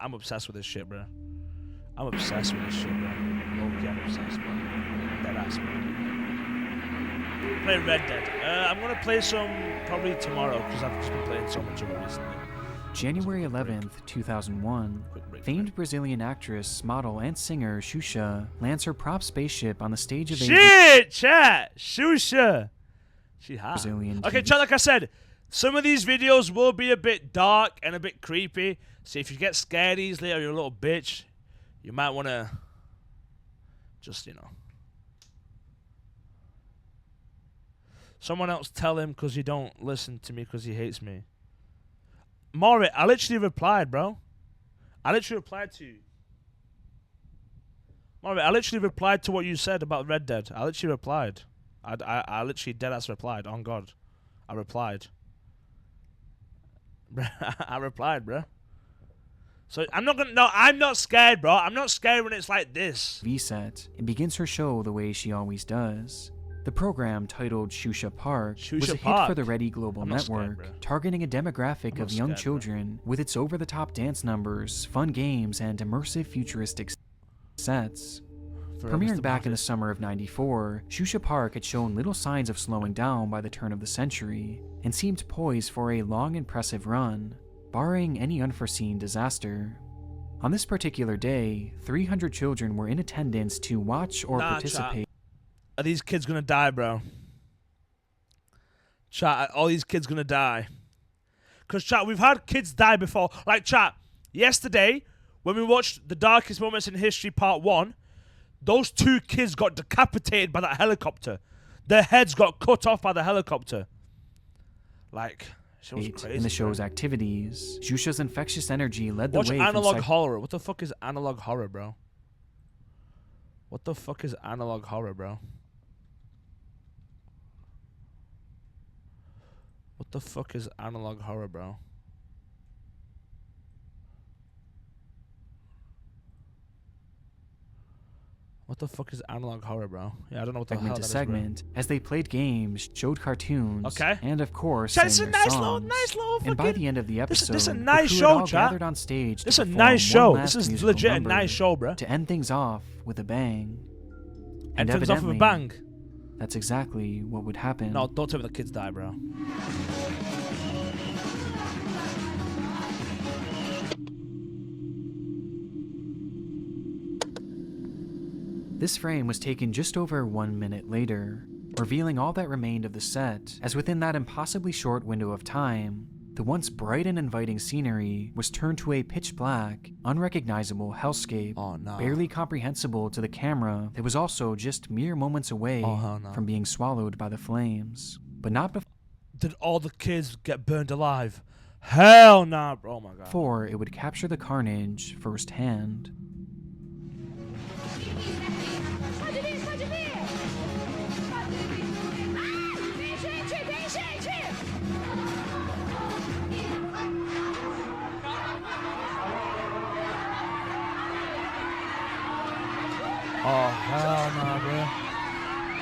I'm obsessed with this shit, bro. I'm obsessed with this shit, bro. Okay, I'm obsessed, bro. Dead ass, bro. Play Red Dead. I'm gonna play some probably tomorrow because I've just been playing so much of it recently. January 11th, 2001, famed Brazilian actress, model, and singer Xuxa lands her prop spaceship on the stage of Shit, chat! Xuxa! She hot. Brazilian Okay, TV. chat, like I said, some of these videos will be a bit dark and a bit creepy, so if you get scared easily or you're a little bitch, you might want to just, you know. Someone else tell him because he don't listen to me because he hates me. Maury, I literally replied, bro. I literally replied to you. Maury, I literally replied to what you said about Red Dead. I literally replied. I literally deadass replied. On God. I replied. I replied, bro. So I'm not gonna. No, I'm not scared, bro. I'm not scared when it's like this. V-set and begins her show the way she always does. The program, titled Xuxa Park, was a hit for the Ready Global Network, targeting a demographic of young children with its over-the-top dance numbers, fun games, and immersive futuristic sets. Premiering back in the summer of '94, Xuxa Park had shown little signs of slowing down by the turn of the century, and seemed poised for a long, impressive run, barring any unforeseen disaster. On this particular day, 300 children were in attendance to watch or participate. Are these kids gonna die, bro? Chat, all these kids gonna die. Because, chat, we've had kids die before. Like, chat, yesterday, when we watched The Darkest Moments in History Part 1, those 2 kids got decapitated by that helicopter. Their heads got cut off by the helicopter. Like, it was crazy. In the show's activities, Xuxa's infectious energy led the Watch way. analog horror. What the fuck is analog horror, bro? What the fuck is analog horror, bro? What the fuck is analog horror, bro? What the fuck is analog horror, bro? Yeah, I don't know what the hell that is, segment, as they played games, showed cartoons, and of course, chat, sang it's a their songs. nice little fucking... And by the end of the episode, this is a nice the crew show, had all chat. gathered on stage. This is a to nice perform show. one This last is musical legit a number nice show, bro. To end things off with a bang. End And things off with a evidently, bang. that's exactly what would happen. No, don't tell me the kids die, bro. This frame was taken just over 1 minute later, revealing all that remained of the set, as within that impossibly short window of time, the once bright and inviting scenery was turned to a pitch-black, unrecognizable hellscape, barely comprehensible to the camera that was also just mere moments away from being swallowed by the flames. But not before... Did all the kids get burned alive? Hell nah, bro. Oh my god. Before it would capture the carnage firsthand. Oh, hell nah, bro.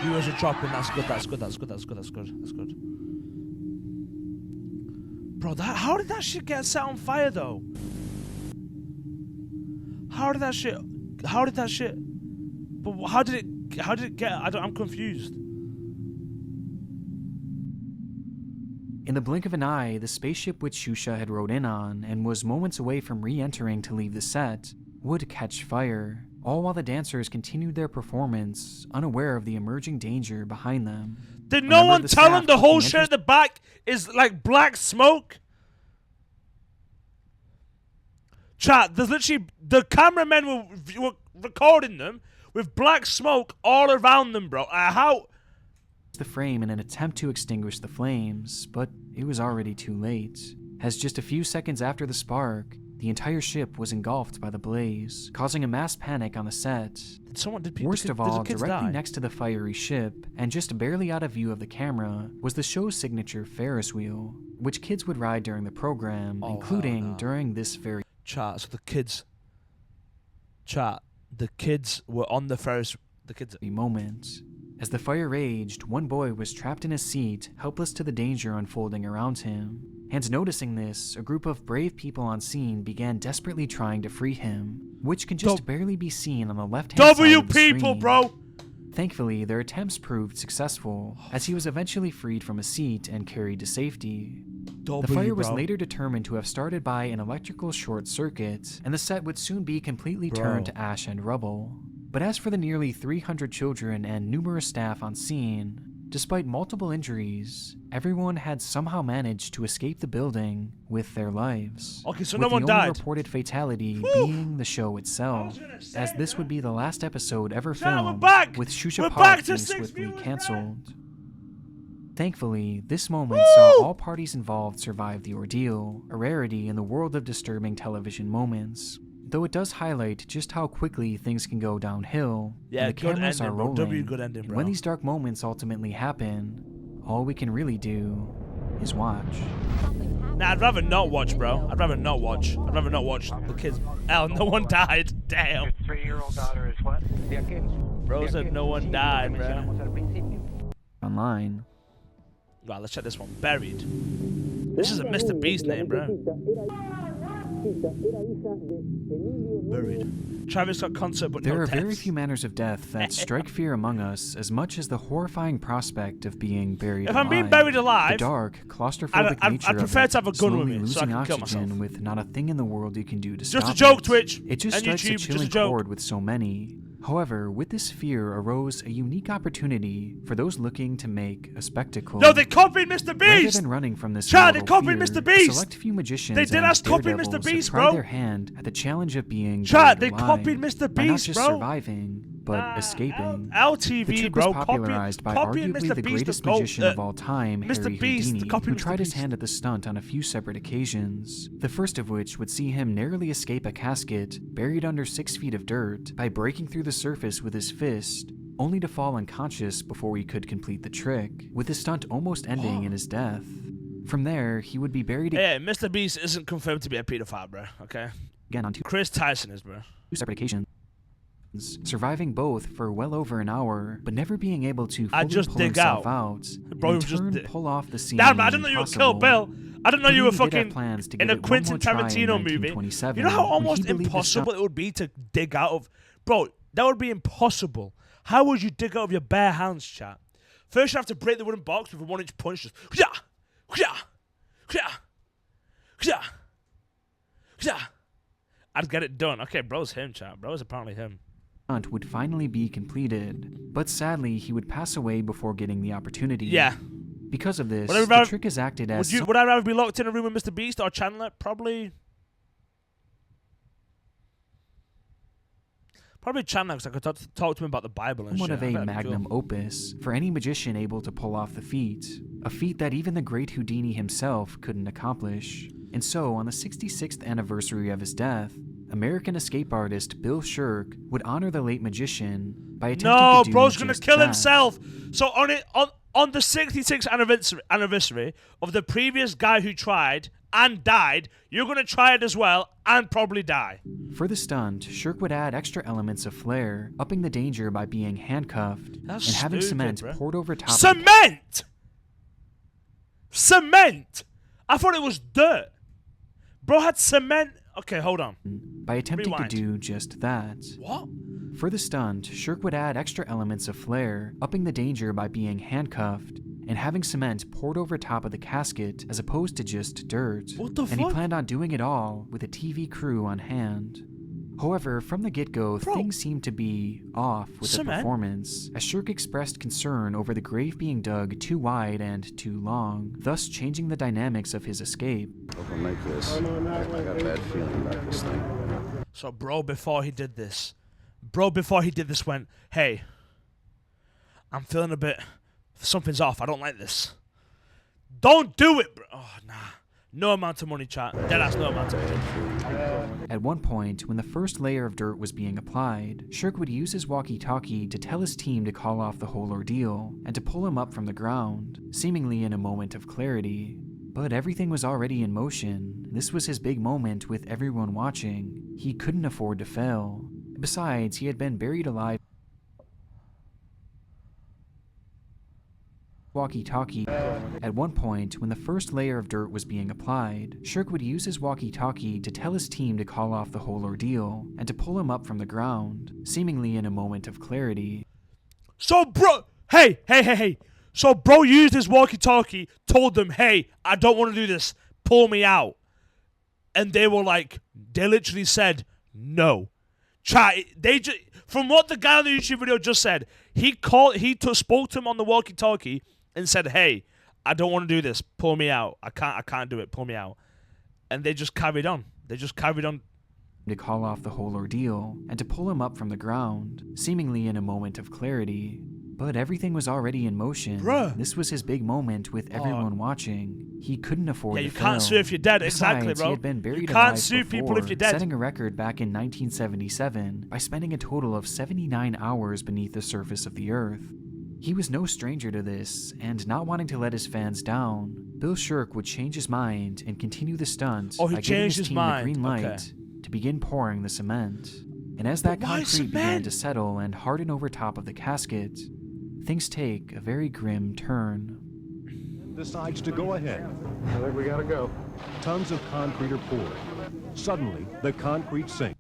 Viewers are dropping. That's good, that's good, that's good, that's good, that's good, that's good. Bro, how did that shit get set on fire, though? How did that shit... But how did it get... I'm confused. In the blink of an eye, the spaceship which Xuxa had rode in on and was moments away from re-entering to leave the set would catch fire, all while the dancers continued their performance, unaware of the emerging danger behind them. Did no one tell them the whole shit at the back is like black smoke? Chat, there's literally... The cameramen were recording them with black smoke all around them, bro. How... The frame in an attempt to extinguish the flames, but it was already too late, as just a few seconds after the spark, the entire ship was engulfed by the blaze, causing a mass panic on the set. Worst of all, directly next to the fiery ship, and just barely out of view of the camera, was the show's signature Ferris wheel, which kids would ride during the program, including during this very... Chat, so the kids... Chat, the kids were on the Ferris... The kids... moment. As the fire raged, one boy was trapped in his seat, helpless to the danger unfolding around him. And noticing this, a group of brave people on scene began desperately trying to free him, which can just barely be seen on the left-hand side of the people, screen. bro! Thankfully, their attempts proved successful, as he was eventually freed from a seat and carried to safety. The fire was later determined to have started by an electrical short circuit, and the set would soon be completely turned to ash and rubble. But as for the nearly 300 children and numerous staff on scene, despite multiple injuries, everyone had somehow managed to escape the building with their lives. Okay, so with no one the only died. reported fatality being the show itself, as this would be the last episode ever filmed, with Shusha Park being swiftly cancelled. Thankfully, this moment saw all parties involved survive the ordeal, a rarity in the world of disturbing television moments. Though it does highlight just how quickly things can go downhill, and the cameras are rolling, and when these dark moments ultimately happen, all we can really do is watch. Nah, I'd rather not watch, bro. I'd rather not watch. I'd rather not watch the kids. Hell, no one died. Damn. Your 3-year-old daughter is what? Bro said no one died, bro. Online. Right, let's check this one. Buried. This is a Mr. Beast name, bro. Buried. Travis Scott concert, but there no are deaths. very few manners of death that strike fear among us as much as the horrifying prospect of being buried If alive. I'm being buried alive, the dark, claustrophobic nature I'd prefer of to have a it, gun with slowly me so I losing can kill oxygen myself. with not a thing in the world you can do to stop Just a joke, it. Twitch. It just and strikes YouTube, a just a chilling joke. chord with so many. However, with this fear arose a unique opportunity for those looking to make a spectacle. No, they copied Mr. Rather Beast! than running from this Chad, they mortal copied fear, Mr. a Beast! select few magicians They did and us copy daredevils Mr. have Beast, tried bro. their hand at the challenge of being Chad, buried they alive copied Mr. by not Beast, just bro. surviving, but escaping. LTV, The trick bro. was popularized by copying arguably Mr. the Beast greatest goat, magician of all time, Mr. Harry Beast, Houdini, copy who Mr. tried his Beast. hand at the stunt on a few separate occasions, the first of which would see him narrowly escape a casket buried under 6 feet of dirt by breaking through the surface with his fist, only to fall unconscious before he could complete the trick, with the stunt almost ending in his death. From there, he would be buried Hey, Mr. Beast isn't confirmed to be a pedophile, bro. Okay? again on 2 Chris Tyson is, bro. separate occasions, surviving both for well over an hour, but never being able to fully just pull dig himself out. out, Bro, in he just turn dig- pull off the scene. Damn, I didn't know you were Kill Bill. I didn't know you were Houdini did have fucking plans to in give a it one Quentin more try in Tarantino movie. 1927, You know how when almost he believed the impossible it would be to dig out of... Bro, that would be impossible. How would you dig out of your bare hands, chat? First, you have to break the wooden box with a 1-inch punch. Just... I'd get it done. Okay, bro's him, chat. Bro's apparently him. stunt would finally be completed, but sadly he would pass away before getting the opportunity. Yeah. Because of this, Would I the rather- trick is acted as Would I rather be locked in a room with Mr. Beast or Chandler? Probably Chandler, because I could talk to him about the Bible and somewhat shit. of a I bet that'd be magnum cool. opus for any magician able to pull off the feat, a feat that even the great Houdini himself couldn't accomplish. And so, on the 66th anniversary of his death, American escape artist Bill Shirk would honor the late magician by attempting No, to do bro's gonna just kill that. himself. So on the 66th anniversary of the previous guy who tried and died, you're gonna try it as well and probably die. For the stunt, Shirk would add extra elements of flair, upping the danger by being handcuffed That's and having stupid, cement bro. poured over top. Cement! Cement! I thought it was dirt. Bro had cement. Okay, hold on. By attempting Rewind. to do just that. What? For the stunt, Shirk would add extra elements of flair, upping the danger by being handcuffed and having cement poured over top of the casket as opposed to just dirt. What the And he fuck? planned on doing it all with a TV crew on hand. However, from the get-go, Bro. things seemed to be off with the Cement? performance, as Shirk expressed concern over the grave being dug too wide and too long, thus changing the dynamics of his escape. If I make this, I got a bad feeling about this thing. So bro, before he did this, went, hey, I'm feeling a bit, something's off. I don't like this. Don't do it, bro. Oh, nah. No amount of money, chat. Deadass, no amount of money. At one point, when the first layer of dirt was being applied, Shirk would use his walkie-talkie to tell his team to call off the whole ordeal and to pull him up from the ground, seemingly in a moment of clarity. But everything was already in motion. This was his big moment with everyone watching. He couldn't afford to fail. Besides, he had been buried alive walkie-talkie. At one point, when the first layer of dirt was being applied, Shirk would use his walkie-talkie to tell his team to call off the whole ordeal and to pull him up from the ground, seemingly in a moment of clarity. So, bro, hey. So, bro used his walkie-talkie, told them, hey, I don't want to do this. Pull me out. And they were like, they literally said, no. From what the guy on the YouTube video just said, he spoke to him on the walkie-talkie and said, hey, I don't want to do this. Pull me out. I can't do it. Pull me out. And they just carried on. To call off the whole ordeal and to pull him up from the ground, seemingly in a moment of clarity. But everything was already in motion. Bruh. This was his big moment with everyone watching. He couldn't afford to fail. Yeah, you can't sue if you're dead. Exactly, Besides, bro. He had been buried you can't alive sue before, people if you're dead. setting a record back in 1977 by spending a total of 79 hours beneath the surface of the Earth. He was no stranger to this, and not wanting to let his fans down, Bill Shirk would change his mind and continue the stunt by giving his team the green light to begin pouring the cement. And as that concrete began to settle and harden over top of the casket, things take a very grim turn. Decides to go ahead. I think we gotta go. Tons of concrete are poured. Suddenly, the concrete sinks.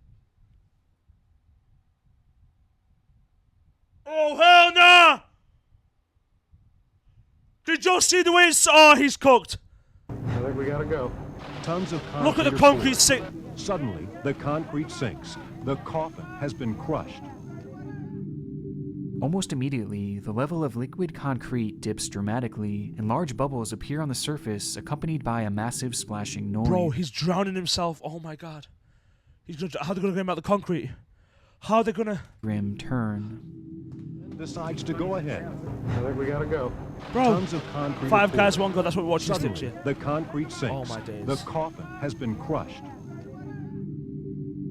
Oh, hell nah! Did you see the way it's... Oh, he's cooked. I think we gotta go. Tons of concrete. Look at the are concrete poured. sink. Suddenly, the concrete sinks. The coffin has been crushed. Almost immediately, the level of liquid concrete dips dramatically, and large bubbles appear on the surface, accompanied by a massive splashing noise. Bro, he's drowning himself. Oh my god. How are they gonna get him out the concrete? How are they gonna... Grim turn. Decides to go ahead. I think we gotta go. Bro, Tons of concrete. Five are guys, poured. one goal. That's what we're watching. Suddenly, the concrete sinks. Oh my days. The coffin has been crushed.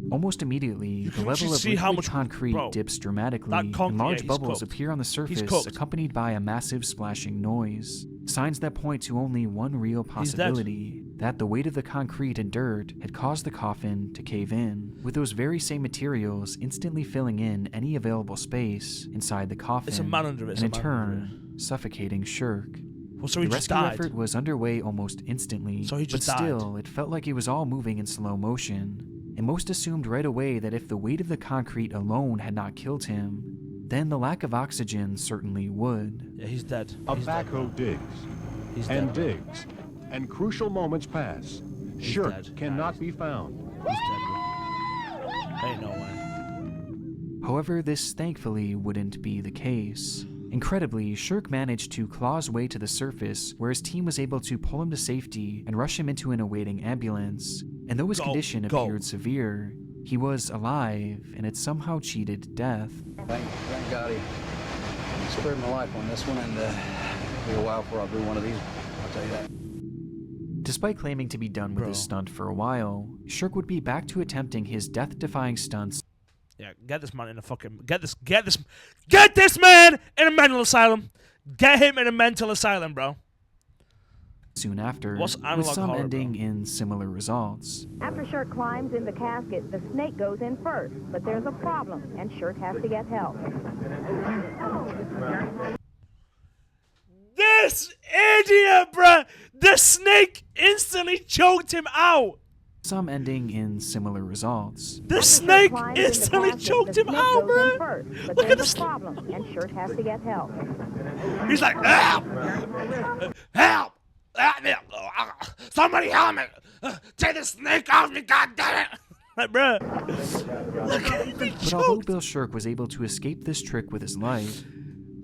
Almost immediately, the can level of see how liquid much- concrete bro, dips dramatically, that concrete- and large yeah, he's bubbles cooked. appear on the He's surface, cooked. accompanied by a massive splashing noise. Signs that point to only one real possibility, that the weight of the concrete and dirt had caused the coffin to cave in, with those very same materials instantly filling in any available space inside the coffin, It's a man under it. and in turn, suffocating Shirk. Well, so he The just rescue died. effort was underway almost instantly, So he but just died. still, it felt like it was all moving in slow motion. And most assumed right away that if the weight of the concrete alone had not killed him, then the lack of oxygen certainly would. Yeah, he's dead. A He's dead. backhoe digs He's and dead. digs, and crucial moments pass. Shirk dead. cannot be found. He's dead, bro. Ain't no way. However, this thankfully wouldn't be the case. Incredibly, Shirk managed to claw his way to the surface, where his team was able to pull him to safety and rush him into an awaiting ambulance. And though his condition appeared severe, he was alive and had somehow cheated death. Thank God he spared my life on this one, and it'll be a while before I'll do one of these. I'll tell you that. Despite claiming to be done with his stunt for a while, Shirk would be back to attempting his death-defying stunts. Yeah, get this man in a fucking... Get this man in a mental asylum. Get him in a mental asylum, bro. Soon after, What's with analog some horror, ending bro? in similar results. After Shirk climbs in the casket, the snake goes in first, but there's a problem, and Shirk has to get help. This idiot, bro. The snake instantly choked him out. Some ending in similar results. The After Shirk snake climbs in the instantly casket, choked the him snake out, goes bro. in first, but Look at there's this. a problem, and Shirk has to get help. He's like, help! Help! Help me! Somebody help me! Take the snake off me, goddammit! Like, bro. But although Bill Shirk was able to escape this trick with his life,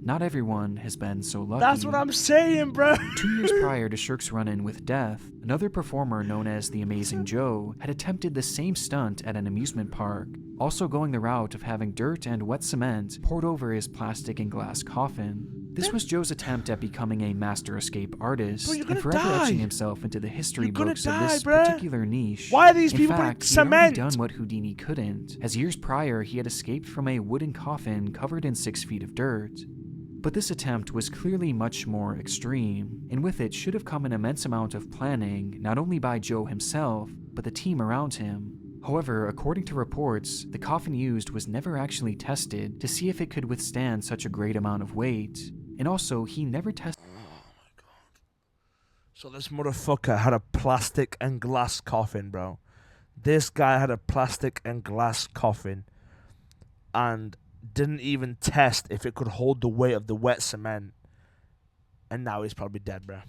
not everyone has been so lucky. That's what I'm saying, bro. 2 years prior to Shirk's run-in with death, another performer known as the Amazing Joe had attempted the same stunt at an amusement park, also going the route of having dirt and wet cement poured over his plastic and glass coffin. This was Joe's attempt at becoming a master escape artist, Bro, you're and gonna forever die. etching himself into the history You're gonna books die, of this bruh. particular niche. Why are these In people fact, putting he had already cement? done what Houdini couldn't, as years prior he had escaped from a wooden coffin covered in 6 feet of dirt. But this attempt was clearly much more extreme, and with it should have come an immense amount of planning, not only by Joe himself, but the team around him. However, according to reports, the coffin used was never actually tested to see if it could withstand such a great amount of weight, and also he never tested. So this motherfucker had a plastic and glass coffin, bro. This guy had a plastic and glass coffin and didn't even test if it could hold the weight of the wet cement. And now he's probably dead, bro.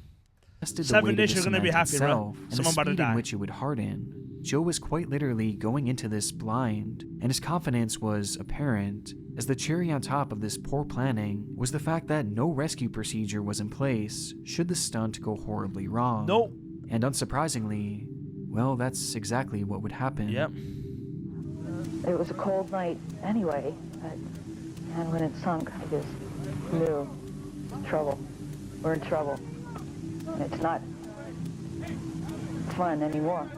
Seven Dish are going to be happy, bro. Someone And the about to speed die. in which it would harden. Joe was quite literally going into this blind, and his confidence was apparent, as the cherry on top of this poor planning was the fact that no rescue procedure was in place should the stunt go horribly wrong. Nope. And unsurprisingly, well, that's exactly what would happen. Yep. It was a cold night anyway, and when it sunk, I just knew trouble. We're in trouble. And it's not fun anymore.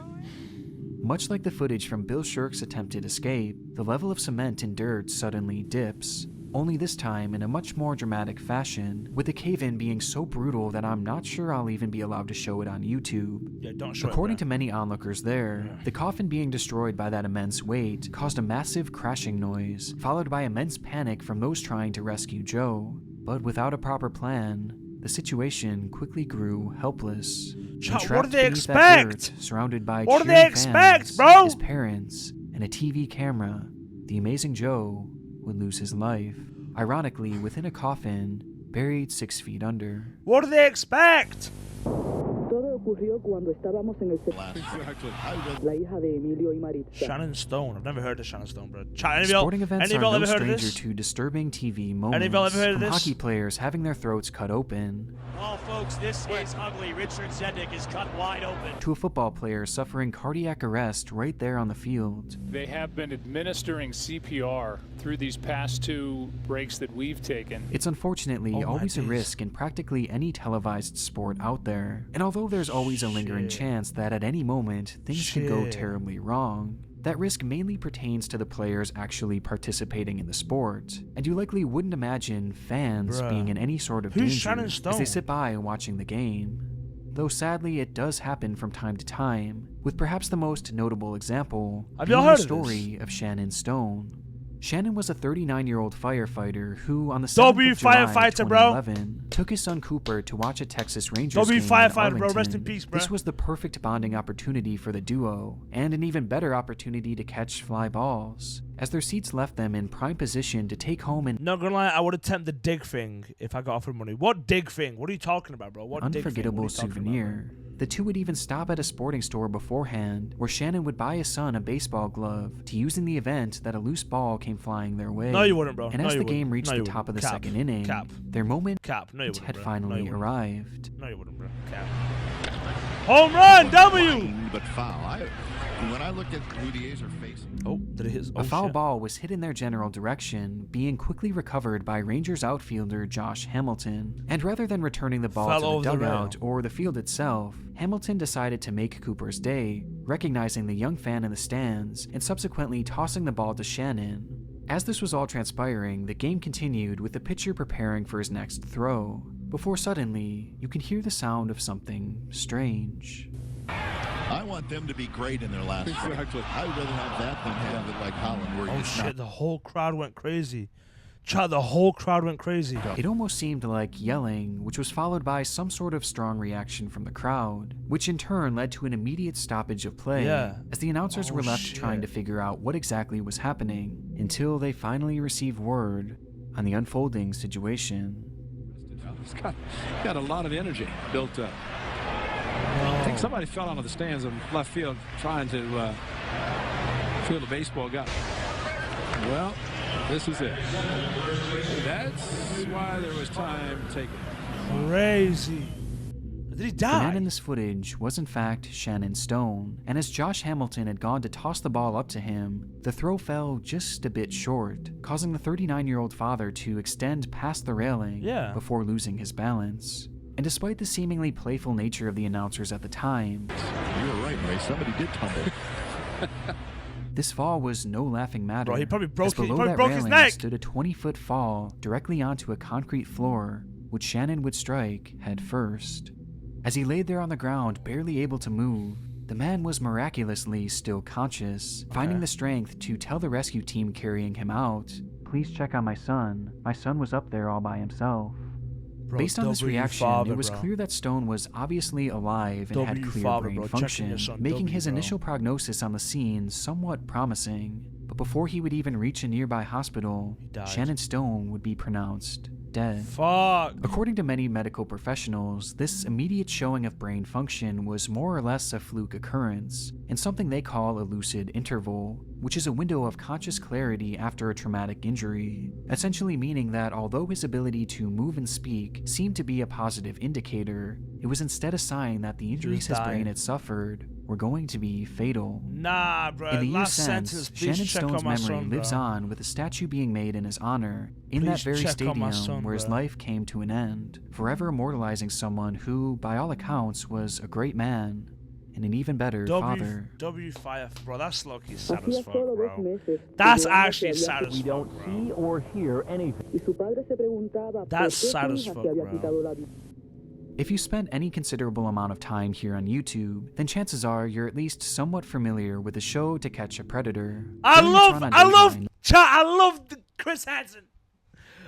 Much like the footage from Bill Shirk's attempted escape, the level of cement and dirt suddenly dips, only this time in a much more dramatic fashion, with the cave-in being so brutal that I'm not sure I'll even be allowed to show it on YouTube. Yeah, don't show According it, to many onlookers there, the coffin being destroyed by that immense weight caused a massive crashing noise, followed by immense panic from those trying to rescue Joe. But without a proper plan, the situation quickly grew helpless. Chat, And what do trapped they beneath that dirt, expect? surrounded by What do cheering they expect, fans, bro? his parents, and a TV camera, the amazing Joe would lose his life. Ironically, within a coffin, buried 6 feet under. What do they expect? Todo ocurrió cuando estábamos en el la hija de Emilio y Maritza. Shannon Stone. I've never heard of Shannon Stone, bro. Chat, Sporting events are no ever heard of stranger this? to disturbing TV Any of moments, y'all ever heard of from this? hockey players having their throats cut open, Well, folks, this is ugly. Richard Zedek is cut wide open. to a football player suffering cardiac arrest right there on the field. They have been administering CPR through these past 2 breaks that we've taken. It's unfortunately Oh my always a days. risk in practically any televised sport out there, and although there's always a lingering Shit. chance that at any moment things could go Shit. terribly wrong, that risk mainly pertains to the players actually participating in the sport, and you likely wouldn't imagine fans Bruh. being in any sort of Who's danger Shannon as they Stone? sit by watching the game. Though sadly it does happen from time to time, with perhaps the most notable example Have being y'all the heard of story of Shannon Stone. Shannon was a 39-year-old firefighter who, on the 7th W of July firefighter, bro. 2011, took his son Cooper to watch a Texas Rangers W game in firefighter, bro. Rest Arlington. in peace, bro. This was the perfect bonding opportunity for the duo, and an even better opportunity to catch fly balls, as their seats left them in prime position to take home an Not gonna lie, I would attempt the dig thing if I got offered money. What dig thing? What are you talking about, bro? What dig thing? unforgettable What are you talking about, souvenir. The two would even stop at a sporting store beforehand, where Shannon would buy his son a baseball glove to use in the event that a loose ball came flying their way. No, you wouldn't, bro. And No, as you the game wouldn't. reached No, the you top of the wouldn't. second Cap. inning, Cap. their moment Cap. No, you wouldn't, had bro. finally No, you wouldn't. arrived. No, you wouldn't, bro. Cap. Home run, W! But foul. When I look at who the A's are facing. Oh, did it hit? A foul ball was hit in their general direction, being quickly recovered by Rangers outfielder Josh Hamilton. And rather than returning the ball Fell to the over the dugout rail. or the field itself, Hamilton decided to make Cooper's day, recognizing the young fan in the stands and subsequently tossing the ball to Shannon. As this was all transpiring, the game continued with the pitcher preparing for his next throw, before suddenly you can hear the sound of something strange. I want them to be great in their last game. I'd rather have that than have it like Holland, where Oh you're shit! not. The whole crowd went crazy. Chat, the whole crowd went crazy. It almost seemed like yelling, which was followed by some sort of strong reaction from the crowd, which in turn led to an immediate stoppage of play, Yeah. as the announcers Oh, were left shit. trying to figure out what exactly was happening, until they finally received word on the unfolding situation. He's got a lot of energy built up. I think somebody fell out of the stands in left field trying to field a baseball guy. Well, this is it. That's why there was time taken. Crazy. Did he The die? man in this footage was in fact Shannon Stone, and as Josh Hamilton had gone to toss the ball up to him, the throw fell just a bit short, causing the 39-year-old father to extend past the railing before losing his balance. And despite the seemingly playful nature of the announcers at the time, You were right, Ray. Somebody did tumble. this fall was no laughing matter. Bro, he probably broke as his- he below probably that broke his railing neck. stood a 20-foot fall directly onto a concrete floor, which Shannon would strike head first. As he laid there on the ground, barely able to move, the man was miraculously still conscious, finding the strength to tell the rescue team carrying him out, "Please check on my son. My son was up there all by himself." Bro, Based on this W reaction, father, it was bro. clear that Stone was obviously alive and W had clear father, brain bro. Checking function, your son, making W, his bro. initial prognosis on the scene somewhat promising. But before he would even reach a nearby hospital, died. Shannon Stone would be pronounced dead. Fuck. According to many medical professionals, this immediate showing of brain function was more or less a fluke occurrence, and something they call a lucid interval, which is a window of conscious clarity after a traumatic injury, essentially meaning that although his ability to move and speak seemed to be a positive indicator, it was instead a sign that the injuries his brain had suffered were going to be fatal. Nah, bro. In the years Last since, sentence, please Shannon check Stone's on my memory son, lives bro. on with a statue being made in his honor in that Please very check on my stadium son, where his bro. life came to an end, forever immortalizing someone who, by all accounts, was a great man and an even better father. W5, bro. That's lucky sad Hacía as fuck, solo 2 bro. meses. That's Juliana actually se había sad as We fuck, don't bro. see or hear anything. Y su padre se preguntaba That's por qué sad su as hija fuck, se había bro. quitado la vida. If you spent any considerable amount of time here on YouTube, then chances are you're at least somewhat familiar with the show To Catch a Predator. I During its run on Dateline, I love Chris Hansen.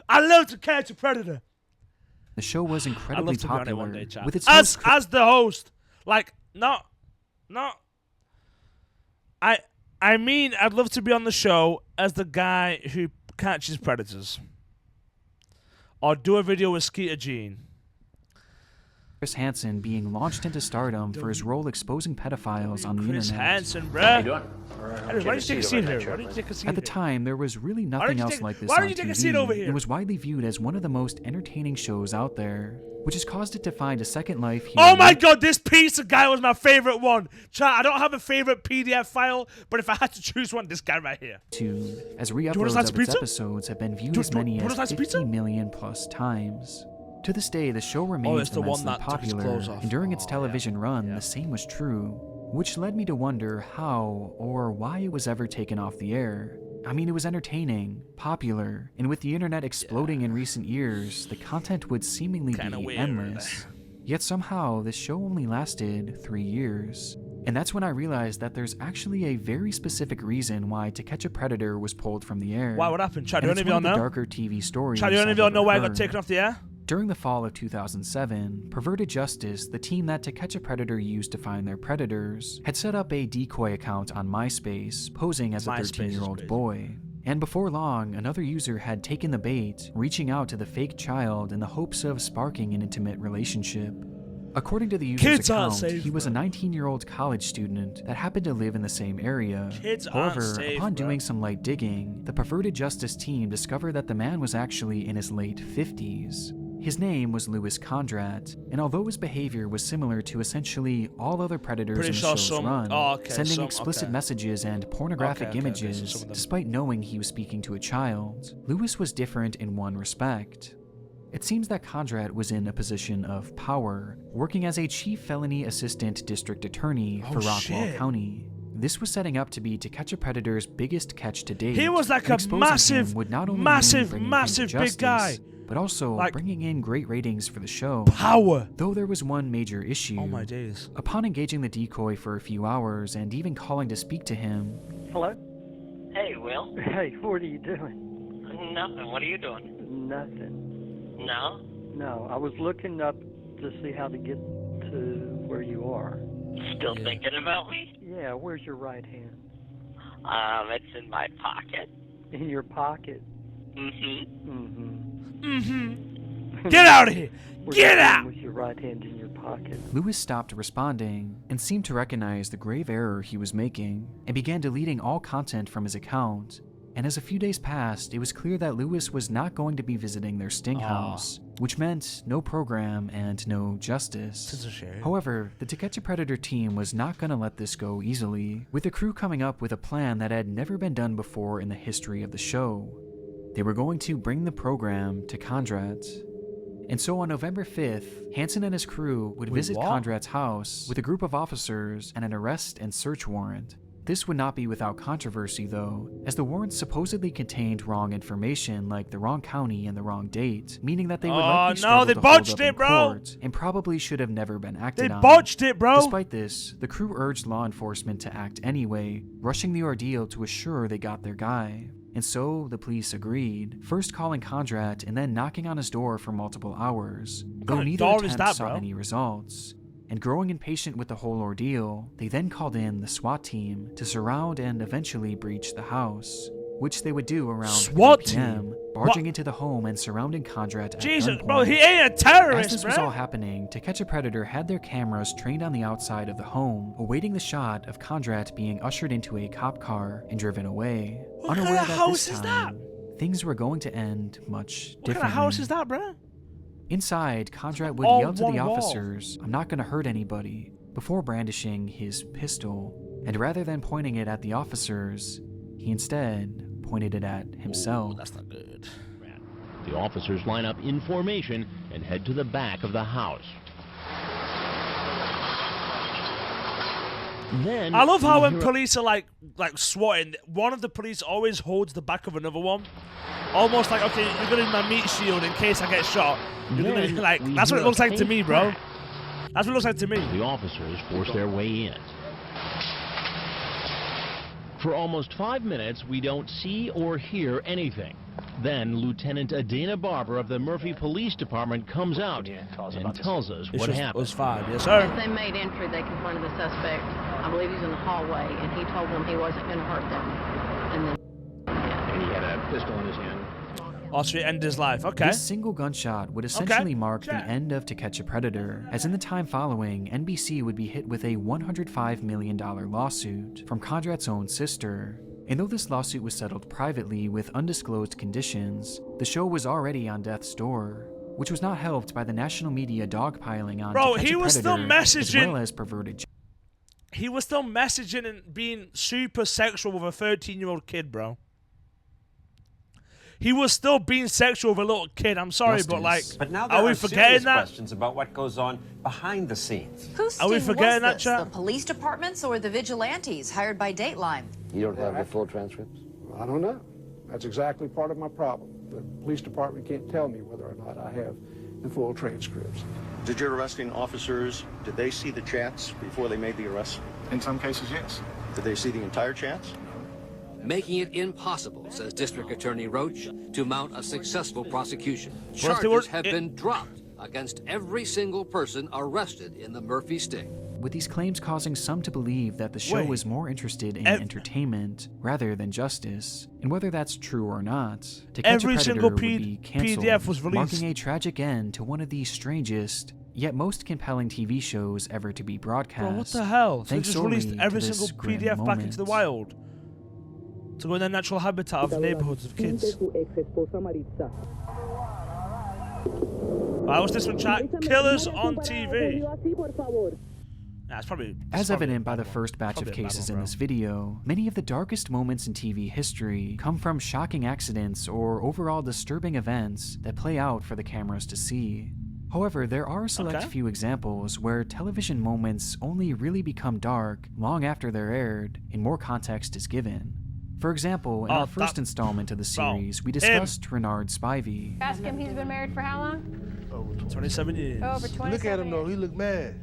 I love To Catch a Predator. the show was I incredibly love to be on it popular one day, chat. with its As host the host, like not. I mean, I'd love to be on the show as the guy who catches predators, or do a video with Skeeter Jean. Chris Hansen being launched into stardom for his role exposing pedophiles on the Chris internet. Hansen, bruh. How you doing? Why don't you take a seat here? Why don't you take a seat At the here? time, there was really nothing else like this why on don't you take a TV. seat over here? It was widely viewed as one of the most entertaining shows out there, which has caused it to find a second life here. Oh my god, this pizza guy was my favorite one. Chat, I don't have a favorite PDF file, but if I had to choose one, this guy right here. As Do you want a re-uploads slice of of its pizza? episodes have been viewed Do- as do- many do you want a as slice of 50 pizza? million plus times. To this day, the show remains it's the one immensely that took his popular, clothes off. and during its Oh, television run, the same was true, which led me to wonder how or why it was ever taken off the air. I mean, it was entertaining, popular, and with the internet exploding in recent years, the content would seemingly Kinda be weird. endless. Yet somehow, this show only lasted 3 years. And that's when I realized that there's actually a very specific reason why To Catch a Predator was pulled from the air. Why? What happened? Chad, do And any of it's y'all one of the know? darker TV stories Chad, do any of I've y'all know ever why I got heard. taken off the air? During the fall of 2007, Perverted Justice, the team that To Catch a Predator used to find their predators, had set up a decoy account on MySpace, posing as a MySpace is 13-year-old crazy. boy. And before long, another user had taken the bait, reaching out to the fake child in the hopes of sparking an intimate relationship. According to the user's Kids aren't account, safe, he was a bro. 19-year-old college student that happened to live in the same area. Kids aren't However, safe, upon bro. doing some light digging, the Perverted Justice team discovered that the man was actually in his late 50s. His name was Louis Condrat, and although his behavior was similar to essentially all other predators Pretty in the sure show's some- run, oh, okay, sending some- explicit okay. messages and pornographic Okay, so images, some of them- despite knowing he was speaking to a child, Louis was different in one respect. It seems that Condrat was in a position of power, working as a chief felony assistant district attorney for Rockwall shit. County. This was setting up to be To Catch a Predator's biggest catch to date. He was like and a exposing massive, him would not only massive, mean bringing him to massive big justice, guy. but also Like- bringing in great ratings for the show. Power. Though there was one major issue. Oh my days. Upon engaging the decoy for a few hours and even calling to speak to him, Hello? Hey, Will. Hey, what are you doing? Nothing. What are you doing? Nothing. No? No, I was looking up to see how to get to where you are. Still thinking about me? Yeah, where's your right hand? It's in my pocket. In your pocket? Mm-hmm. Mm-hmm. Mm-hmm. Get out of here! Where's Get your hand out! with your right hand in your pocket? Louis stopped responding and seemed to recognize the grave error he was making and began deleting all content from his account. And as a few days passed, it was clear that Louis was not going to be visiting their sting house, which meant no program and no justice. It's a shame. However, the To Catch a Predator team was not going to let this go easily, with the crew coming up with a plan that had never been done before in the history of the show. They were going to bring the program to Condrat. And so on November 5th, Hansen and his crew would visit what? Condrat's house with a group of officers and an arrest and search warrant. This would not be without controversy though, as the warrants supposedly contained wrong information like the wrong county and the wrong date, meaning that they would likely struggle to hold up in court and probably should have never been acted on. They botched it, bro! Despite this, the crew urged law enforcement to act anyway, rushing the ordeal to assure they got their guy. And so, the police agreed, first calling Kondrat and then knocking on his door for multiple hours, though neither attempt saw any results. And growing impatient with the whole ordeal, they then called in the SWAT team to surround and eventually breach the house, which they would do around 3 p.m., barging into the home and surrounding Kondrat at Jesus, gunpoint. bro, he ain't a terrorist, As this was all happening, To Catch a Predator had their cameras trained on the outside of the home, awaiting the shot of Kondrat being ushered into a cop car and driven away. Unaware that this time, things were going to end much differently. What kind of house is that, bro? Inside, Kondrat would yell to the officers, "I'm not gonna hurt anybody," before brandishing his pistol. And rather than pointing it at the officers, he instead pointed it at himself. Ooh, that's not good. The officers line up in formation and head to the back of the house. Then I love how when police are like swatting, one of the police always holds the back of another one. Almost like, okay, you're gonna need my meat shield in case I get shot. You're gonna be like, that's what it looks like to me, bro. That's what it looks like to me. The officers force their way in. For almost 5 minutes, we don't see or hear anything. Then Lieutenant Adina Barber of the Murphy Police Department comes out and tells us what happened. It was 5, yes, sir. As they made entry, they confronted the suspect. I believe he's in the hallway, and he told them he wasn't going to hurt them. And then, and he had a pistol in his hand. Also, it ended his life. Okay. This single gunshot would essentially mark the end of To Catch a Predator, as in the time following, NBC would be hit with a $105 million lawsuit from Kondrat's own sister. And though this lawsuit was settled privately with undisclosed conditions, the show was already on death's door, which was not helped by the national media dogpiling on To Catch a Predator, as well as perverted. He was still messaging and being super sexual with a 13-year-old kid, bro. He was still being sexual with a little kid. I'm sorry, but like, but now there are we forgetting that? Questions about what goes on behind the scenes. Whose are we forgetting that, chat? The police departments or the vigilantes hired by Dateline? You don't have the full transcripts? I don't know. That's exactly part of my problem. The police department can't tell me whether or not I have the full transcripts. Did your arresting officers, did they see the chats before they made the arrest? In some cases, yes. Did they see the entire chats? Making it impossible, says District Attorney Roach, to mount a successful prosecution. Well, Charges have been dropped against every single person arrested in the Murphy sting. With these claims causing some to believe that the show was more interested in entertainment rather than justice, and whether that's true or not, To Catch a Predator would be canceled, PDF was released, marking a tragic end to one of the strangest yet most compelling TV shows ever to be broadcast. Bro, what the hell? So they just released every to single PDF back into the wild to go in their natural habitat of neighborhoods of kids. What's this one, chat? Killers on TV. Nah, it's probably, as evident by the first batch of cases in this video, many of the darkest moments in TV history come from shocking accidents or overall disturbing events that play out for the cameras to see. However, there are a select few examples where television moments only really become dark long after they're aired and more context is given. For example, in our first installment of the series, we discussed Renard Spivey. Ask him he's been married for how long? Over 27 years. Over 27 Look at him though, he look mad.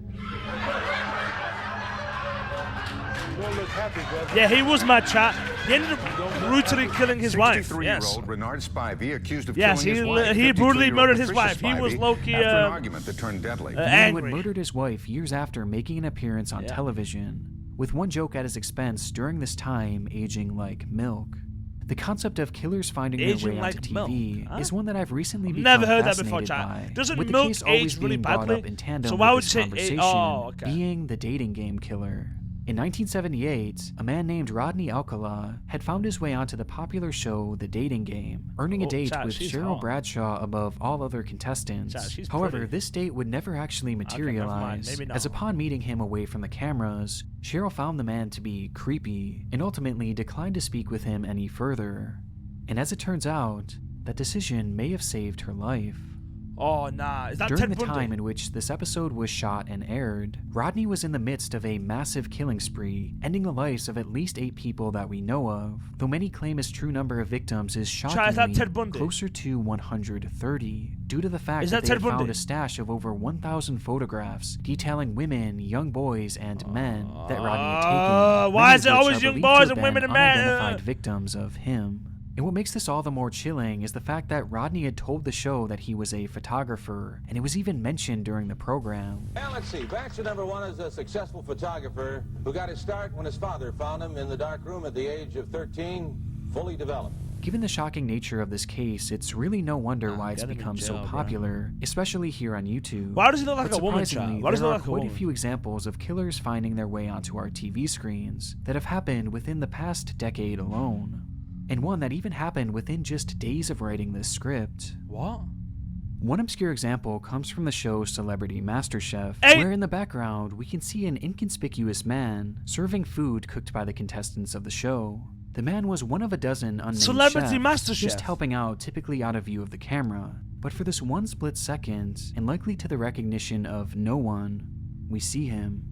You don't look happy, brother. Yeah, he was mad, chat. He ended up brutally killing his wife. 63-year-old Renard Spivey accused of killing his wife. He brutally murdered his wife. He was low-key after an argument that turned deadly. The man would murdered his wife years after making an appearance on television, with one joke at his expense during this time aging like milk. The concept of killers finding their way onto TV is one that I've recently become never heard that fascinated before, by, chat. Doesn't with the milk case always age really being brought badly? up in tandem So why with would this you say conversation being the dating game killer. In 1978, a man named Rodney Alcala had found his way onto the popular show The Dating Game, earning a date with Cheryl Bradshaw above all other contestants. However, this date would never actually materialize, as upon meeting him away from the cameras, Cheryl found the man to be creepy and ultimately declined to speak with him any further. And as it turns out, that decision may have saved her life. Oh, nah. Is that During Ted the Bundy? time in which this episode was shot and aired, Rodney was in the midst of a massive killing spree, ending the lives of at least 8 people that we know of, though many claim his true number of victims is shockingly closer to 130, due to the fact that they had found a stash of over 1,000 photographs detailing women, young boys, and men that Rodney had taken. Why is it always young boys and women and men? Unidentified victims of him. And what makes this all the more chilling is the fact that Rodney had told the show that he was a photographer, and it was even mentioned during the program. And let's see, Baxter #1 is a successful photographer who got his start when his father found him in the dark room at the age of 13, fully developed. Given the shocking nature of this case, it's really no wonder why it's become so popular, especially here on YouTube. Why does he look like a woman, child? Why does he there look are like a quite woman? a few examples of killers finding their way onto our TV screens that have happened within the past decade alone. And one that even happened within just days of writing this script. What? One obscure example comes from the show Celebrity MasterChef, where in the background we can see an inconspicuous man serving food cooked by the contestants of the show. The man was one of a dozen unnamed Celebrity chefs, MasterChef. just helping out, typically out of view of the camera. But for this one split second, and likely to the recognition of no one, we see him.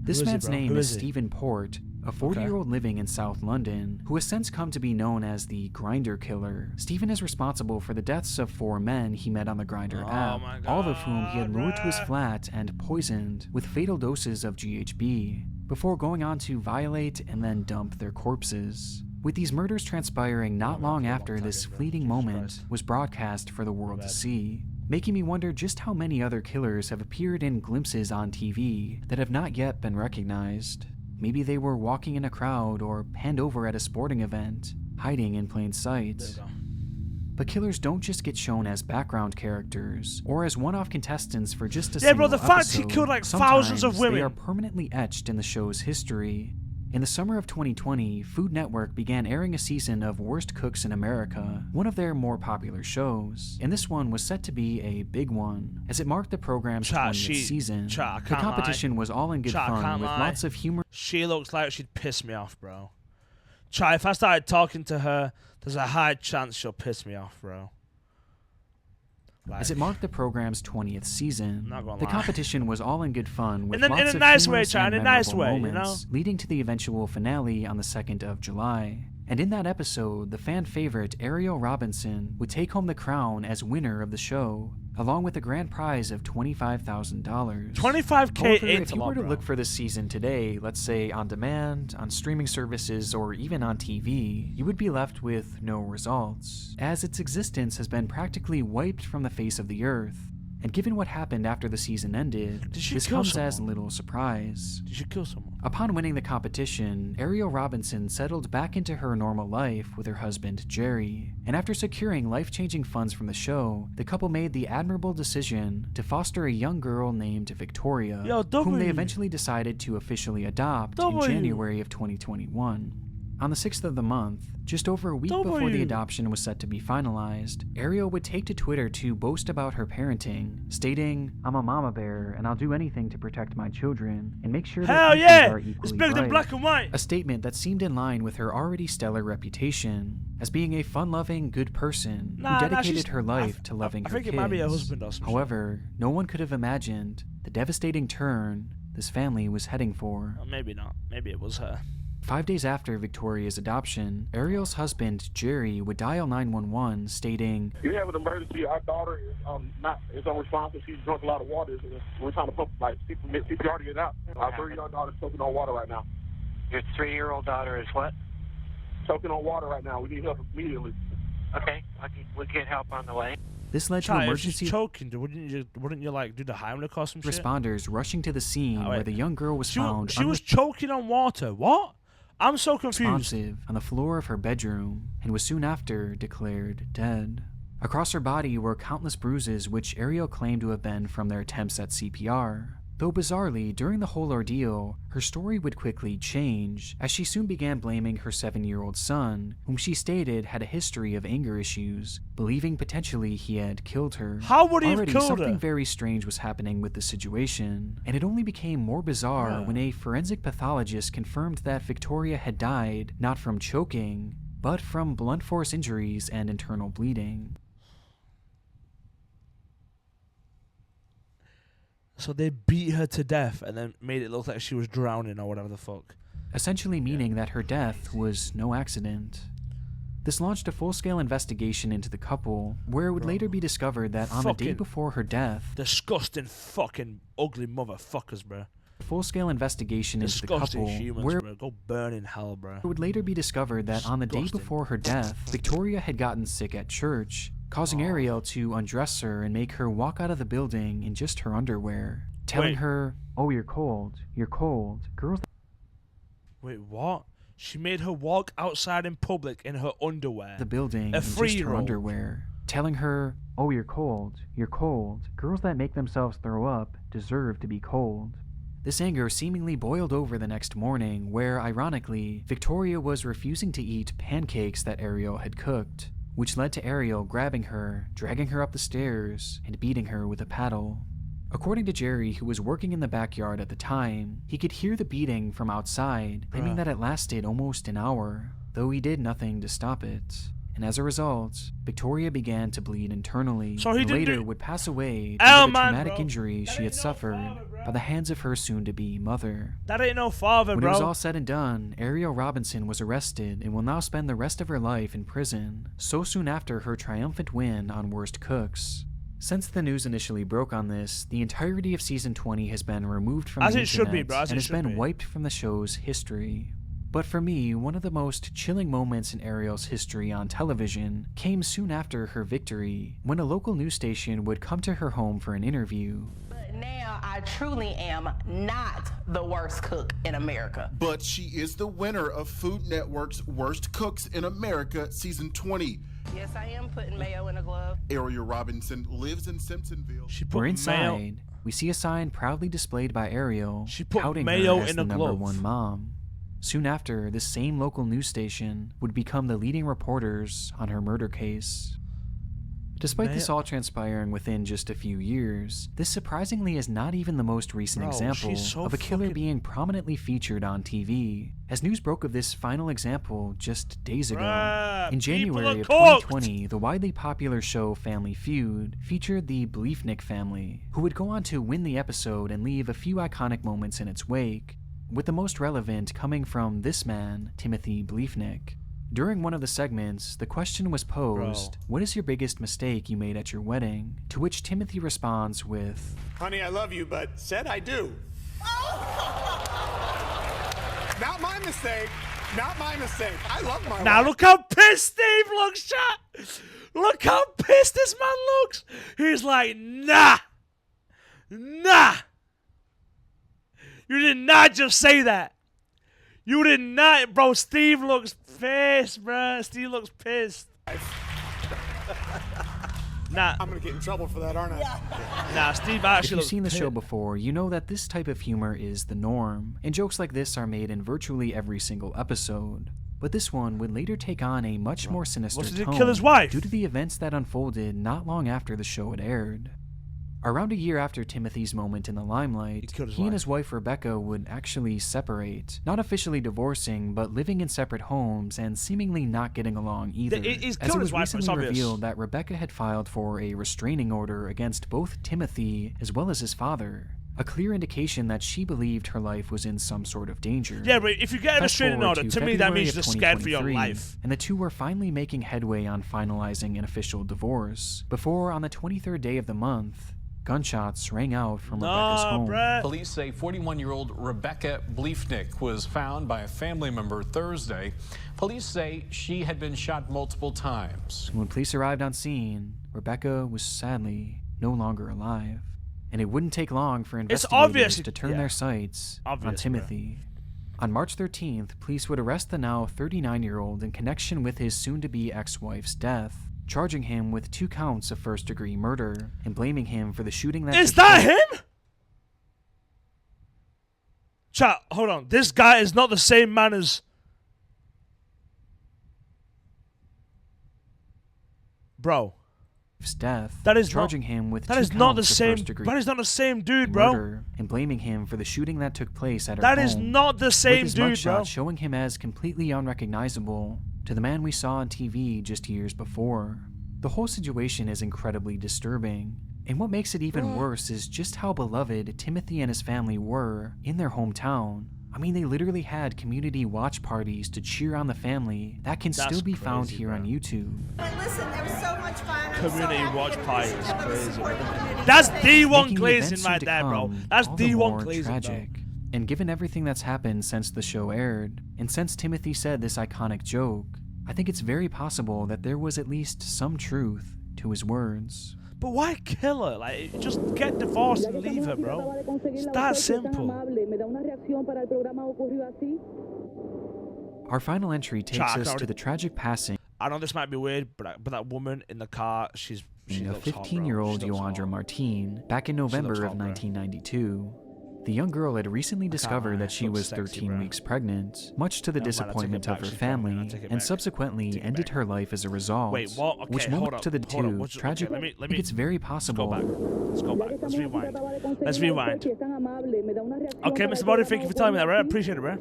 This man's name is Stephen Port, a 40-year-old living in South London, who has since come to be known as the Grindr Killer. Stephen is responsible for the deaths of 4 men he met on the Grindr app, all of whom he had lured to his flat and poisoned with fatal doses of GHB, before going on to violate and then dump their corpses. With these murders transpiring not long after this fleeting moment was broadcast for the world to see, making me wonder just how many other killers have appeared in glimpses on TV that have not yet been recognized. Maybe they were walking in a crowd or panned over at a sporting event, hiding in plain sight. But killers don't just get shown as background characters or as one-off contestants for just a single the fact he episode. killed like thousands of women. They are permanently etched in the show's history. In the summer of 2020, Food Network began airing a season of Worst Cooks in America, one of their more popular shows, and this one was set to be a big one, as it marked the program's 20th season. The competition was all in good fun, with lots of humor. She looks like she'd piss me off, bro. If I started talking to her, there's a high chance she'll piss me off, bro. As it marked the program's 20th season, Not gonna the lie. competition was all in good fun, with In a lots of nice way, humorous Chad, and in a nice memorable way, you moments, leading to the eventual finale on the 2nd of July. And in that episode, the fan favorite Ariel Robinson would take home the crown as winner of the show, along with a grand prize of $25,000. 25K However, ain't if a you lot, were to bro. look for this season today, let's say on demand, on streaming services, or even on TV, you would be left with no results, as its existence has been practically wiped from the face of the earth. And given what happened after the season ended, this comes as little surprise. Did she kill someone? Upon winning the competition, Ariel Robinson settled back into her normal life with her husband, Jerry. And after securing life-changing funds from the show, the couple made the admirable decision to foster a young girl named Victoria, whom they eventually decided to officially adopt in January of 2021. On the 6th of the month, just over a week before the adoption was set to be finalized, Ariel would take to Twitter to boast about her parenting, stating, "I'm a mama bear, and I'll do anything to protect my children, and make sure that people are equally It's bigger than bright." black and white. A statement that seemed in line with her already stellar reputation, as being a fun-loving, good person who dedicated her life to loving her think kids. it might be her husband or some shit. However, no one could have imagined the devastating turn this family was heading for. Maybe not. Maybe it was her. 5 days after Victoria's adoption, Ariel's husband, Jerry, would dial 911, stating, You have an emergency. Our daughter is unresponsive. She's drunk a lot of water. We're trying to pump CPR to get out. Our 3-year-old daughter is choking on water right now. Your 3-year-old daughter is what? Choking on water right now. We need help immediately. Okay, we get help on the way. This led to If emergency she's choking, wouldn't you like do the Heimlich or some shit? responders rushing to the scene where the young girl was found She was choking on water. What? I'm so confused. unresponsive on the floor of her bedroom and was soon after declared dead. Across her body were countless bruises which Ariel claimed to have been from their attempts at CPR. Though bizarrely, during the whole ordeal, her story would quickly change, as she soon began blaming her 7-year-old son, whom she stated had a history of anger issues, believing potentially he had killed her. How would he have Already, killed her? something very strange was happening with the situation, and it only became more bizarre when a forensic pathologist confirmed that Victoria had died not from choking, but from blunt force injuries and internal bleeding. So they beat her to death and then made it look like she was drowning or whatever the fuck. Essentially meaning that her death was no accident. This launched a full-scale investigation into the couple, where it would later be discovered that on the day before her death... Disgusting fucking ugly motherfuckers, bro. A full-scale investigation into the couple, humans, where bro. Go burn in hell, bro. It would later be discovered that on the day before her death, Victoria had gotten sick at church, causing Ariel to undress her and make her walk out of the building in just her underwear, telling her, "Oh, you're cold. You're cold. Girls..." Wait, what? She made her walk outside in public in her underwear. The building a in just her 3-year-old. underwear, telling her, "Oh, you're cold. You're cold. Girls that make themselves throw up deserve to be cold." This anger seemingly boiled over the next morning, where, ironically, Victoria was refusing to eat pancakes that Ariel had cooked, which led to Ariel grabbing her, dragging her up the stairs, and beating her with a paddle. According to Jerry, who was working in the backyard at the time, he could hear the beating from outside, claiming that it lasted almost an hour, though he did nothing to stop it. And as a result, Victoria began to bleed internally, and later would pass away due to the traumatic injury she had suffered by the hands of her soon-to-be mother. That ain't no father, When bro. it was all said and done, Ariel Robinson was arrested and will now spend the rest of her life in prison, so soon after her triumphant win on Worst Cooks. Since the news initially broke on this, the entirety of Season 20 has been removed from the internet and has been wiped from the show's history. But for me, one of the most chilling moments in Ariel's history on television came soon after her victory, when a local news station would come to her home for an interview. But now I truly am not the worst cook in America. But she is the winner of Food Network's Worst Cooks in America Season 20. Yes, I am putting mayo in a glove. Ariel Robinson lives in Simpsonville. We're inside. We see a sign proudly displayed by Ariel, touting mayo her as in the a number glove. one mom. Soon after, this same local news station would become the leading reporters on her murder case. Despite this all transpiring within just a few years, this surprisingly is not even the most recent example of a killer being prominently featured on TV, as news broke of this final example just days ago. In January of 2020, the widely popular show Family Feud featured the Bleefnick family, who would go on to win the episode and leave a few iconic moments in its wake, with the most relevant coming from this man, Timothy Bleefnick. During one of the segments, the question was posed, "What is your biggest mistake you made at your wedding?" To which Timothy responds with, "Honey, I love you, but said I do." Not my mistake. Not my mistake. I love my wife. Now look how pissed Steve looks, chat. Look how pissed this man looks. He's like, nah. Nah. You did not just say that. You did not, bro. Steve looks pissed, bro. Steve looks pissed. Nah. I'm gonna get in trouble for that, aren't I? Nah, Steve If actually you've seen the show before, you know that this type of humor is the norm, and jokes like this are made in virtually every single episode. But this one would later take on a much more sinister Did he tone kill his wife? due to the events that unfolded not long after the show had aired. Around a year after Timothy's moment in the limelight, he and his wife Rebecca would actually separate, not officially divorcing, but living in separate homes and seemingly not getting along either. He's As killed it his was wife, it's recently obvious. revealed that Rebecca had filed for a restraining order against both Timothy as well as his father, a clear indication that she believed her life was in some sort of danger. Yeah, but if you get a Fast restraining forward order, to me that February means of you're just scared for your 2023, life. And the two were finally making headway on finalizing an official divorce, before on the 23rd day of the month, gunshots rang out from Rebecca's home. Police say 41-year-old Rebecca Bleefnick was found by a family member Thursday. Police say she had been shot multiple times. When police arrived on scene, Rebecca was sadly no longer alive. And it wouldn't take long for investigators to turn their sights on Timothy. On March 13th, police would arrest the now 39-year-old in connection with his soon-to-be ex-wife's death, charging him with 2 counts of first-degree murder and blaming him for the shooting that Is took that place. him? Chat, hold on. This guy is not the same man as... Bro. Death, That is charging not, him with that 2 is not the counts of same. first-degree That is not the same dude, bro. murder and blaming him for the shooting that took place at her That home. is not the same with his dude, mugshot bro. showing him as completely unrecognizable to the man we saw on TV just years before. The whole situation is incredibly disturbing, And what makes it even worse is just how beloved Timothy and his family were in their hometown. I mean, they literally had community watch parties to cheer on the family that can still be found here on YouTube. But listen, there was so much fun. Community watch parties, crazy. That's D1 glazing right there, bro. That's D1 glazing, tragic. Bro. And given everything that's happened since the show aired, and since Timothy said this iconic joke, I think it's very possible that there was at least some truth to his words. But why kill her? Like, just get divorced and leave her, bro. It's that simple. Our final entry takes us to the tragic passing. I know this might be weird, but that woman in the car, she looks hot, 15-year-old Joandra Martin back in November of 1992. The young girl had recently discovered that she was 13 weeks pregnant, much to the disappointment of her family, and subsequently ended her life as a result. Wait, what? Okay, which hold up, to the two tragic. Let me, I think it's very possible. Let's go back. Let's rewind. Okay, Mr. Body, thank you for telling me that, right? I appreciate it, bro.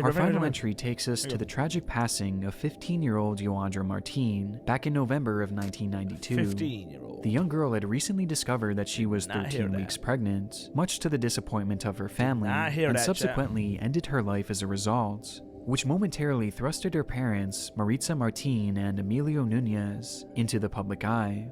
Our final entry takes us to the tragic passing of 15-year-old Joandra Martin back in November of 1992. 15-year-old. The young girl had recently discovered that she was 13 weeks pregnant, much to the disappointment of her family, and subsequently ended her life as a result, which momentarily thrusted her parents, Maritza Martin and Emilio Nunez, into the public eye.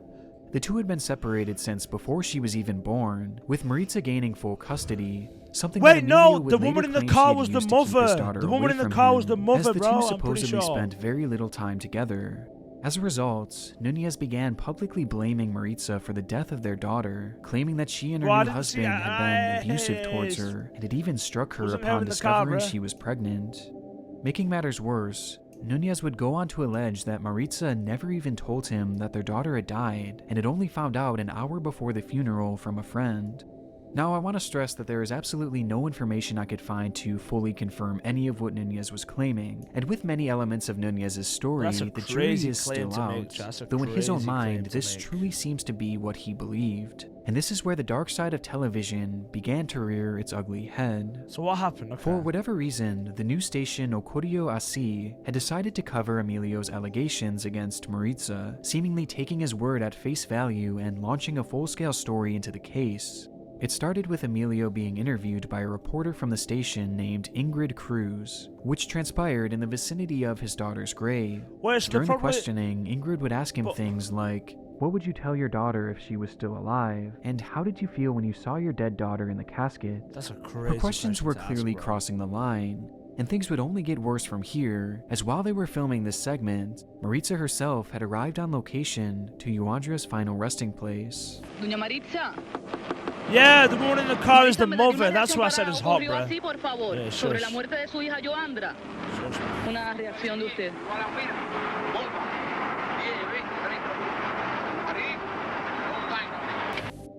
The two had been separated since before she was even born, with Maritza gaining full custody. Something Wait, no, the woman in the car was the mother. The woman in the car was the mother, bro. As the two supposedly spent very little time together. As a result, Nunez began publicly blaming Maritza for the death of their daughter, claiming that she and her new husband had been abusive towards her, and it even struck her upon discovering she was pregnant. Making matters worse, Nunez would go on to allege that Maritza never even told him that their daughter had died, and had only found out an hour before the funeral from a friend. Now, I want to stress that there is absolutely no information I could find to fully confirm any of what Nunez was claiming, and with many elements of Nunez's story, the jury is still out, though in his own mind, this truly seems to be what he believed. And this is where the dark side of television began to rear its ugly head. So what happened? Okay. For whatever reason, the news station Ocorio Asi had decided to cover Emilio's allegations against Maritza, seemingly taking his word at face value and launching a full-scale story into the case. It started with Emilio being interviewed by a reporter from the station named Ingrid Cruz, which transpired in the vicinity of his daughter's grave. During the questioning, Ingrid would ask him things like, "What would you tell your daughter if she was still alive? And how did you feel when you saw your dead daughter in the casket?" That's a crazy Her questions were clearly crossing the line, and things would only get worse from here, as while they were filming this segment, Maritza herself had arrived on location to Joandra's final resting place. Doña Maritza. Yeah, the woman in the car is the mother. That's why I said it's hot, bro. Yeah, sobre la muerte de su hija Joandra. Una reacción de usted.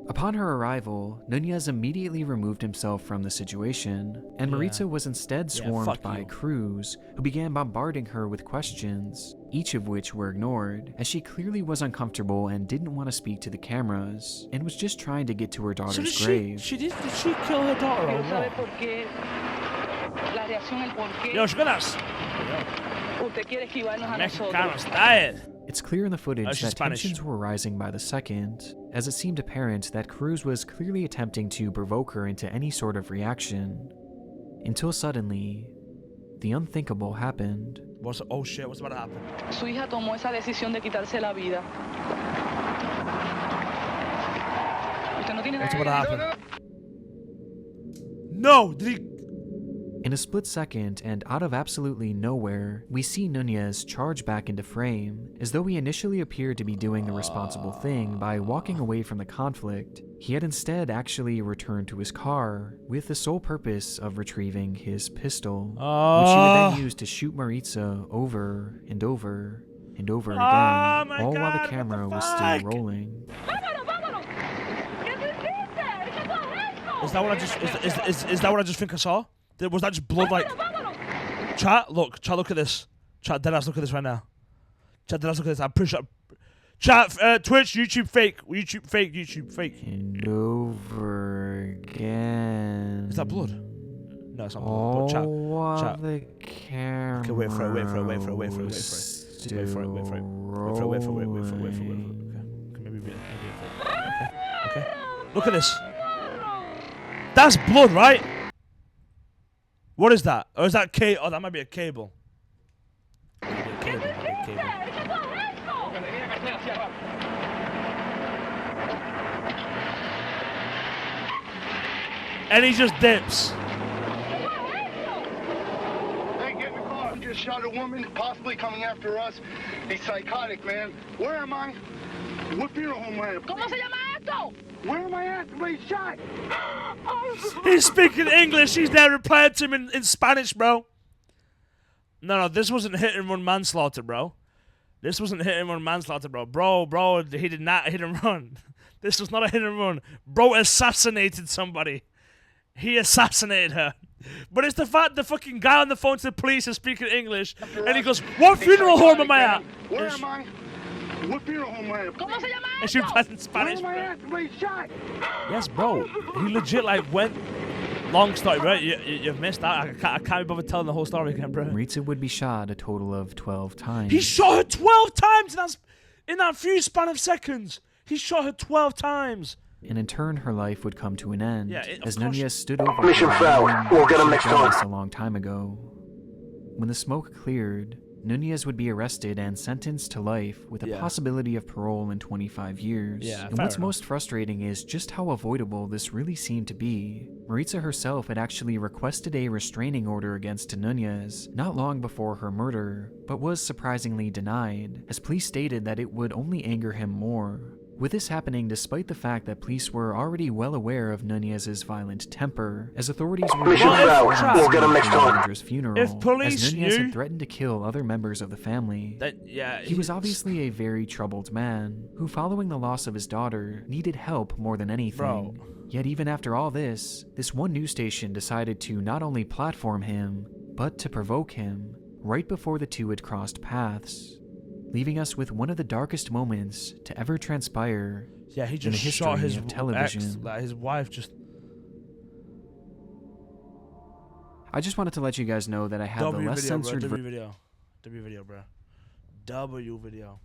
Upon her arrival, Nunez immediately removed himself from the situation, and Maritza was instead swarmed by Cruz, who began bombarding her with questions, each of which were ignored, as she clearly was uncomfortable and didn't want to speak to the cameras, and was just trying to get to her daughter's grave. Did she kill her daughter or what? Yo, escuelas. Mexicanos, diet. It's clear in the footage that tensions were rising by the second, as it seemed apparent that Cruz was clearly attempting to provoke her into any sort of reaction. Until suddenly, the unthinkable happened. Oh shit, what's about to happen? Su hija tomó esa decisión de quitarse la vida. Usted no tiene nada que happen? No, did he? In a split second, and out of absolutely nowhere, we see Nunez charge back into frame. As though he initially appeared to be doing the responsible thing by walking away from the conflict, he had instead actually returned to his car with the sole purpose of retrieving his pistol, which he would then use to shoot Maritza over and over and over again, all while the camera was still rolling. Is that what I just is that what I just think I saw? Was that just blood like... Chat, look at this. Chat, deadass, look at this right now. Chat, deadass, look at this. I'm pretty sure... Chat, Twitch, YouTube fake. YouTube fake. And over again. Is that blood? No, it's not blood. Chat. The camera. Okay, wait for it. Okay, maybe a bit. Okay. Look at this. That's blood, right? What is that? Or is that cable? Oh, that might be a cable. And he just dips. Hey, get in the car. Just shot a woman, possibly coming after us. He's psychotic, man. Where am I? What funeral home am I at? ¿Cómo se llama esto? Where am I at? Somebody's shot. He's speaking English. He's there replying to him in Spanish, bro. No, this wasn't hit and run manslaughter, bro. This wasn't hit and run manslaughter, bro. Bro, he did not hit and run. This was not a hit and run. Bro assassinated somebody. He assassinated her. But it's the fact the fucking guy on the phone to the police is speaking English, and he goes, "What funeral home am I at?" Where am I? What funeral home am I at? ¿Cómo se llama And she replies in Spanish. Where am I at? Somebody's shot. Yes, bro. He legit like went. Long story, bro. You've missed out. I can't be bothered telling the whole story again, bro. Maritza would be shot a total of 12 times. He shot her 12 times in that few span of seconds. He shot her 12 times. And in turn, her life would come to an end, as course. Nunez stood over Mission her failed. We'll get him next time. a long time ago. When the smoke cleared, Nunez would be arrested and sentenced to life with a possibility of parole in 25 years. And what's most frustrating is just how avoidable this really seemed to be. Maritza herself had actually requested a restraining order against Nunez not long before her murder, but was surprisingly denied, as police stated that it would only anger him more. With this happening despite the fact that police were already well aware of Nunez's violent temper, as authorities were We'll get him next time. funeral, If police as Nunez knew had threatened to kill other members of the family. He was obviously a very troubled man, who following the loss of his daughter, needed help more than anything. Yet even after all this one news station decided to not only platform him, but to provoke him, right before the two had crossed paths, leaving us with one of the darkest moments to ever transpire he in the just history shot his of television. ex, like his wife just. I just wanted to let you guys know that I have the less censored W video, bro. W video.